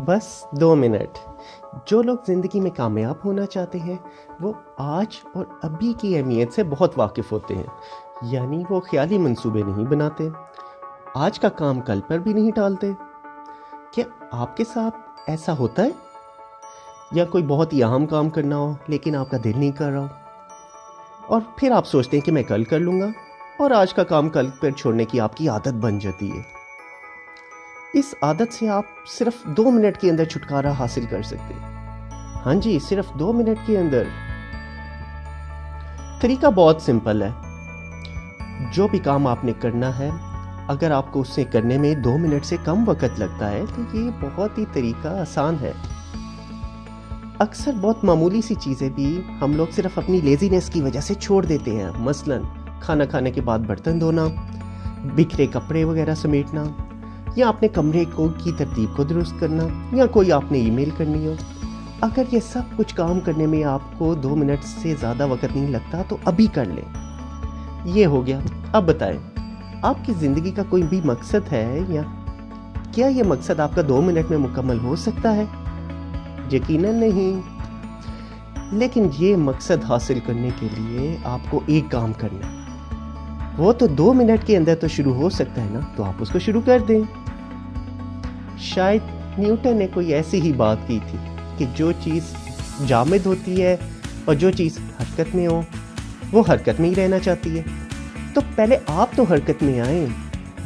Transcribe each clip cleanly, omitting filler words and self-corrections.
बस 2 मिनट। जो लोग ज़िंदगी में कामयाब होना चाहते हैं वो आज और अभी की अहमियत से बहुत वाकिफ़ होते हैं। यानी वो ख्याली मंसूबे नहीं बनाते, आज का काम कल पर भी नहीं टालते। क्या आपके साथ ऐसा होता है? या कोई बहुत ही अहम काम करना हो लेकिन आपका दिल नहीं कर रहा हो और फिर आप सोचते हैं कि मैं कल कर लूँगा और आज का काम कल पर छोड़ने की आपकी आदत बन जाती है। इस आदत से आप सिर्फ 2 मिनट के अंदर छुटकारा हासिल कर सकते हैं। हाँ जी, सिर्फ 2 मिनट के अंदर। तरीका बहुत सिंपल है। जो भी काम आपने करना है, अगर आपको उसे करने में 2 मिनट से कम वक्त लगता है तो ये बहुत ही तरीका आसान है। अक्सर बहुत मामूली सी चीज़ें भी हम लोग सिर्फ अपनी लेज़ीनेस की वजह से छोड़ देते हैं। मसलन खाना खाने के बाद बर्तन धोना, बिखरे कपड़े वगैरह समेटना, या अपने कमरे की तरतीब को दुरुस्त करना, या कोई आपने ईमेल करनी हो। अगर ये सब कुछ काम करने में आपको 2 मिनट से ज़्यादा वक्त नहीं लगता तो अभी कर लें। ये हो गया। अब बताएं, आपकी ज़िंदगी का कोई भी मकसद है या क्या ये मकसद आपका 2 मिनट में मुकम्मल हो सकता है? यकीनन नहीं। लेकिन ये मकसद हासिल करने के लिए आपको एक काम करना है। वो तो 2 मिनट के अंदर तो शुरू हो सकता है ना, तो आप उसको शुरू कर दें। शायद न्यूटन ने कोई ऐसी ही बात की थी कि जो चीज़ जामिद होती है और जो चीज़ हरकत में हो वो हरकत में ही रहना चाहती है। तो पहले आप तो हरकत में आए,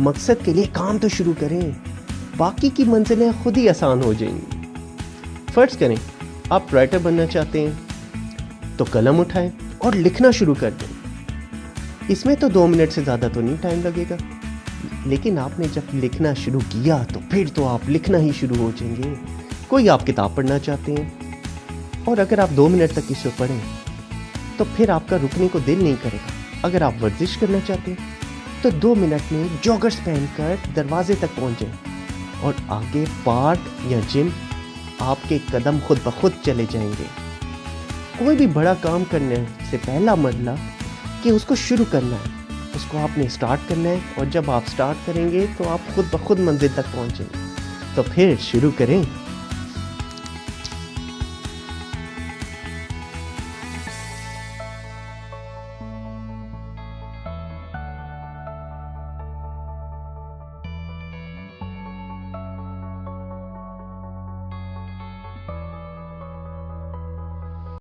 मकसद के लिए काम तो शुरू करें, बाकी की मंजिलें खुद ही आसान हो जाएंगी। फ़र्ज़ करें आप राइटर बनना चाहते हैं तो कलम उठाएं और लिखना शुरू कर दें। इसमें तो 2 मिनट से ज़्यादा तो नहीं टाइम लगेगा, लेकिन आपने जब लिखना शुरू किया तो फिर तो आप लिखना ही शुरू हो जाएंगे। कोई आप किताब पढ़ना चाहते हैं और अगर आप 2 मिनट तक इसे पढ़ें तो फिर आपका रुकने को दिल नहीं करेगा। अगर आप वर्जिश करना चाहते हैं तो 2 मिनट में जॉगर्स पहनकर दरवाजे तक पहुंचें और आगे पार्क या जिम आपके कदम खुद ब खुद चले जाएंगे। कोई भी बड़ा काम करने से पहला मरला कि उसको शुरू करना है, उसको आपने स्टार्ट करना है, और जब आप स्टार्ट करेंगे तो आप खुद ब खुद मंजिल तक पहुंचेंगे। तो फिर शुरू करें।